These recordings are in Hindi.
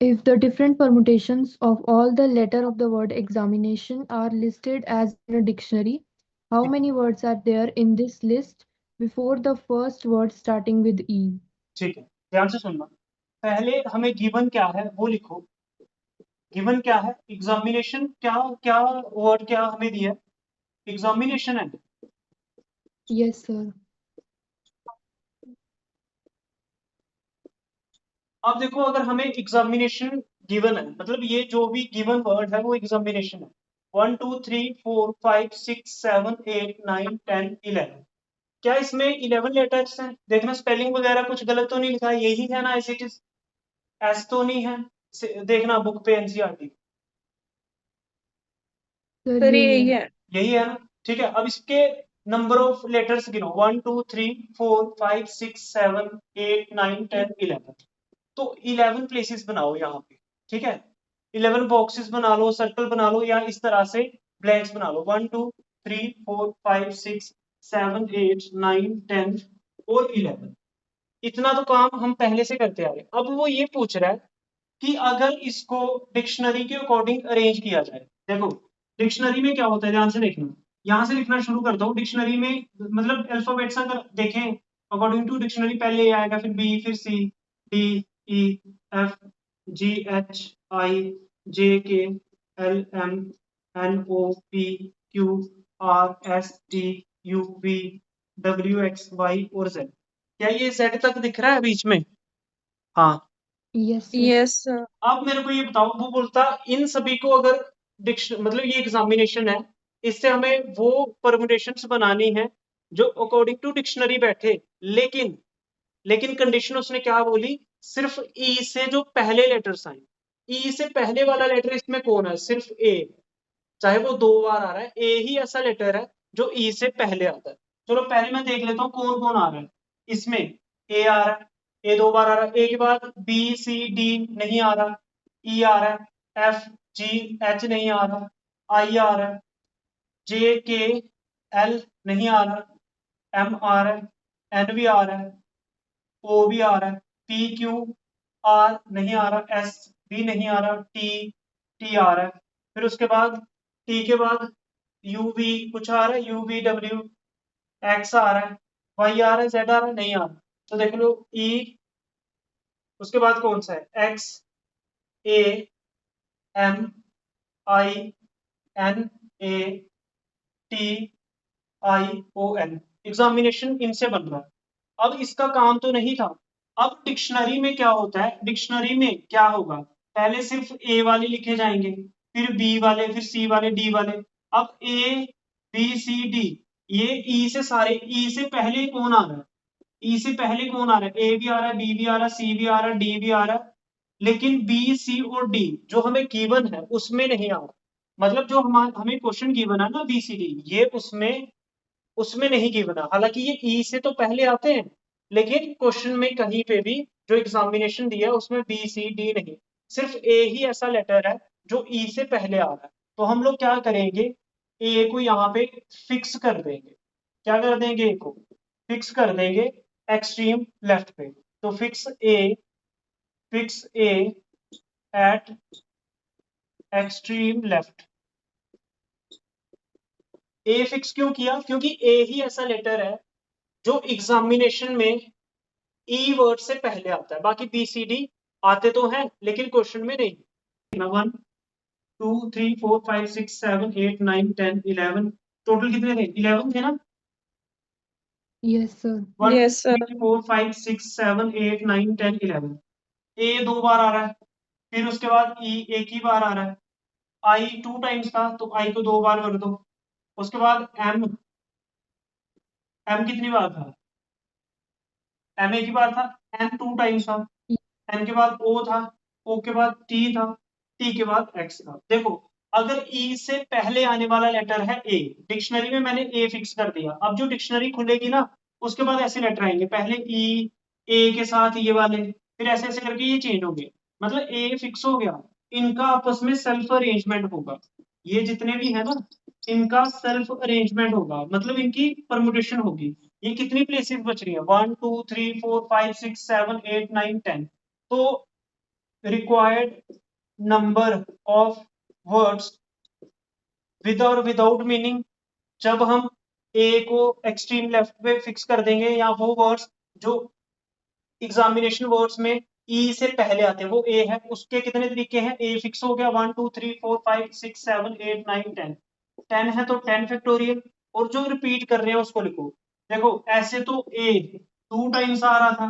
If the different permutations of all the letter of the word examination are listed as in a dictionary, how ठीक many words are there in this list before the first word starting with E? ठीक है, ध्यान से सुनना। पहले हमें गिवन क्या है वो लिखो। गिवन क्या है? एग्जामिनेशन। क्या क्या वर्ड क्या हमें दिया है? एग्जामिनेशन है। Yes, sir. अब देखो, अगर हमें एग्जामिनेशन गिवन है, मतलब ये जो भी गिवन वर्ड है वो एग्जामिनेशन है। 1 2 3 4 5 6 7 8 9 10 11। क्या इसमें 11 लेटर्स हैं? देखना स्पेलिंग वगैरह कुछ गलत तो नहीं लिखा है, यही है ना एज इट इज? एस तो नहीं है? देखना बुक पे एनसीईआरटी। सर सर यही यही है। है। यही है ना? ठीक है, अब इसके नंबर ऑफ लेटर्स गिनो। 1 2 3 4 5 6 7 8 9 10 11। तो 11 प्लेसेस बनाओ यहाँ पे। ठीक है, 11 बॉक्सेस बना लो, सर्कल बना लो, या इस तरह से ब्लैंक्स बना लो। 1 2 3 4 5 6 7 8 9 10 और 11। इतना तो काम हम पहले से करते आ रहे हैं। अब वो ये पूछ रहा है कि अगर इसको डिक्शनरी के अकॉर्डिंग अरेंज किया जाए। देखो, डिक्शनरी में क्या होता है, ध्यान से देखना। यहां से लिखना शुरू करता हूँ। डिक्शनरी में मतलब अल्फाबेट्स अगर देखें, अकॉर्डिंग टू डिक्शनरी पहले ए आएगा, फिर बी, फिर C, D, E, F, G, H, I, J, K, L, M, N, O, P, Q, R, S, T, U, V, W, X, Y और जेड। क्या ये जेड तक दिख रहा है बीच में? हाँ। Yes, sir. Yes sir. आप मेरे को ये बताओ, वो बोलता इन सभी को अगर मतलब ये एग्जामिनेशन है, इससे हमें वो परमुटेशंस बनानी है जो अकॉर्डिंग टू डिक्शनरी बैठे। लेकिन लेकिन कंडीशन उसने क्या बोली? सिर्फ ई से जो पहले लेटर्स आए। ई से पहले वाला लेटर इसमें कौन है? सिर्फ ए। चाहे वो 2 बार आ रहा है, ए ही ऐसा लेटर है जो ई से पहले आता है। चलो पहले मैं देख लेता हूँ कौन कौन आ रहा है इसमें। ए आ रहा है, ए 2 बार आ रहा है। ए के बाद बी सी डी नहीं आ रहा, ई आ रहा है, एफ जी एच नहीं आ रहा, आई आ रहा है, जे के एल नहीं आ रहा, एम आ रहा है, एन भी आ रहा है, ओ भी आ रहा है, पी क्यू आर नहीं आ रहा, एस भी नहीं आ रहा, टी टी आ रहा है। फिर उसके बाद टी के बाद यू वी कुछ आ रहा है, यू वी डब्ल्यू, एक्स आ रहा है, वाई आ रहा है, जेड आ रहा है, नहीं आ रहा। तो देख लो ई, उसके बाद कौन सा है? एक्स, ए, एम, आई, एन, ए, टी, आई, ओ, एन। एग्जामिनेशन इनसे बन रहा है। अब इसका काम तो नहीं था। अब डिक्शनरी में क्या होता है? डिक्शनरी में क्या होगा? पहले सिर्फ ए वाले लिखे जाएंगे, फिर बी वाले, फिर सी वाले, डी वाले। अब ए बी सी डी, ये ई से सारे, ई से पहले कौन आ रहा है? ई से पहले कौन आ रहा है? ए भी आ रहा है, बी भी आ रहा है, सी भी आ रहा है, डी भी आ रहा है। लेकिन बी सी और डी जो हमें गिवन है उसमें नहीं आ रहा। मतलब जो हमें क्वेश्चन गिवन है ना बी सी डी, ये उसमें उसमें नहीं गिवन है। हालांकि ये ई से तो पहले आते हैं, लेकिन क्वेश्चन में कहीं पे भी जो एग्जामिनेशन दिया है उसमें बी सी डी नहीं, सिर्फ ए ही ऐसा लेटर है जो ई से पहले आ रहा है। तो हम लोग क्या करेंगे? ए को यहाँ पे फिक्स कर देंगे। क्या कर देंगे? ए को फिक्स कर देंगे एक्सट्रीम लेफ्ट पे। तो fix a eight extreme left. A fix क्यों किया? क्योंकि ए ही ऐसा लेटर है जो एग्जामिनेशन में ई वर्ड से पहले आता है। बाकी बी सी डी आते तो हैं लेकिन क्वेश्चन में नहीं। 1 2 3 4 5 6 7 8 9 10 11। टोटल कितने थे? 11 थे ना? Yes, sir. 1 yes sir. 3 4 5 6 7 8 9 10 11। ए 2 बार आ रहा है, फिर उसके बाद ई एक ही बार आ रहा है। आई 2 टाइम्स था तो आई को 2 बार कर दो। उसके बाद एम, एम कितनी बार था? एम एक ही बार था। एन 2 टाइम्स था। एन के बाद ओ था, ओ के बाद टी था, टी के बाद एक्स था। देखो, अगर ई से पहले आने वाला लेटर है ए, डिक्शनरी में मैंने ए फिक्स कर दिया। अब जो डिक्शनरी खुलेगी ना, उसके बाद ऐसे लेटर आएंगे, पहले ई, ए के साथ ये वाले, फिर ऐसे ऐसे करके ये चेंज हो गए। मतलब ए फिक्स हो गया। इनका आपस में सेल्फ अरेंजमेंट होगा। ये जितने भी है ना, इनका सेल्फ अरेंजमेंट होगा, मतलब इनकी परमुटेशन होगी। ये कितनी प्लेसेस बच रही है? 1 2 3 4 5 6 7 8 9 10। तो required number of words with और विदाउट मीनिंग, जब हम ए को एक्सट्रीम लेफ्ट पे फिक्स कर देंगे, या वो वर्ड्स जो एग्जामिनेशन वर्ड्स में ई से पहले आते हैं वो ए है, उसके कितने तरीके हैं, ए फिक्स हो गया 1 2 3 4 5 6 7 8 9 10, 10 है तो 10 फैक्टोरियल, और जो रिपीट कर रहे हैं उसको लिखो। देखो ऐसे तो ए 2 टाइम्स आ रहा था,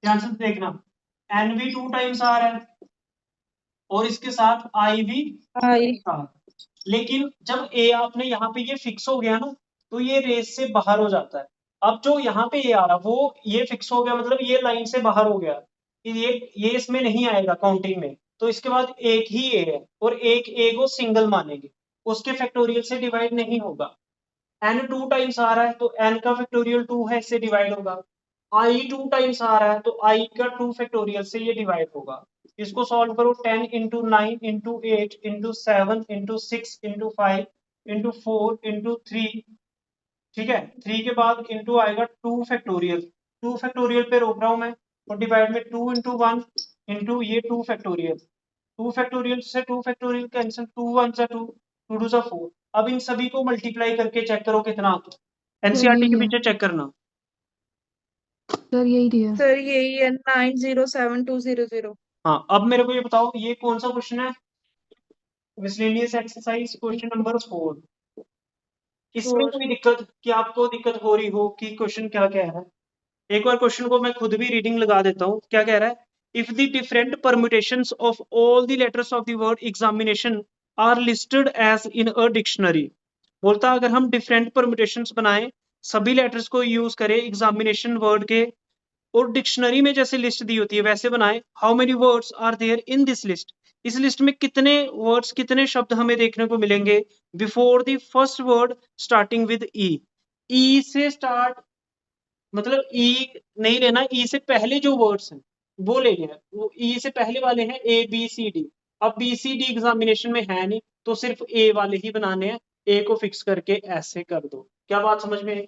ध्यान से देखना, एन भी 2 टाइम्स आ रहा है, और इसके साथ आई भी 2 टाइम्स आ रहा है। लेकिन जब ए आपने यहाँ पे ये फिक्स हो गया ना, तो ये रेस से बाहर हो जाता है। अब जो यहाँ पे ए आ रहा वो ये फिक्स हो गया, मतलब ये लाइन से बाहर हो गया, ये इसमें नहीं आएगा काउंटिंग में, तो इसके बाद एक ही ए है, और एक ए को सिंगल मानेंगे, उसके फैक्टोरियल से डिवाइड नहीं होगा। एन 2 टाइम्स आ रहा है तो एन का फैक्टोरियल 2 है, इससे डिवाइड होगा। आई 2 टाइम्स आ रहा है तो आई का 2 फैक्टोरियल से ये डिवाइड होगा। इसको सॉल्व करो, 10 into 9 into 8 into 7 into 6 into 5 into 4 into 3, ठीक है, 3 के बाद इंटू आएगा 2 फैक्टोरियल, 2 फैक्टोरियल पे रोक रहा हूं मैं, और डिवाइड में 2 इंटू 1 इंटू ये 2 फैक्टोरियल, 2 फैक्टोरियल से 2 फैक्टोरियल कैंसिल, 2 1 जा 2, 2 2 जा 4। अब इन सभी को मल्टीप्लाई करके चेक करो कितना आता है, एनसीईआरटी यही के है पीछे चेक करना। सर, यही दिया। सर यही है 907200। हाँ, अब मेरे को ये बताओ ये कौन सा क्वेश्चन है, मिसलेनियस एक्सरसाइज क्वेश्चन नंबर 4। इसमें 4। कोई दिक्कत कि आपको दिक्कत हो रही हो कि क्वेश्चन क्या कह रहा है? एक बार क्वेश्चन को मैं खुद भी रीडिंग लगा देता हूँ, क्या कह रहा है, if the different permutations of all the letters of the word examination are listed as in a dictionary. बोलता अगर हम डिफरेंट परम्यूटेशंस बनाएं, सभी लेटर्स को यूज करें एग्जामिनेशन वर्ड के, और डिक्शनरी में जैसे लिस्ट दी होती है वैसे बनाएं, how many words are there in this list, इस लिस्ट में कितने वर्ड्स कितने शब्द हमें देखने को मिलेंगे before the first word starting with E. E से स्टार्ट मतलब ई नहीं लेना, ई से पहले जो वर्ड्स हैं वो ले लेना, वो ई से पहले वाले हैं ए बी सी डी। अब बी सी डी एग्जामिनेशन में है नहीं, तो सिर्फ ए वाले ही बनाने हैं, ए को फिक्स करके ऐसे कर दो। क्या बात समझ में आई?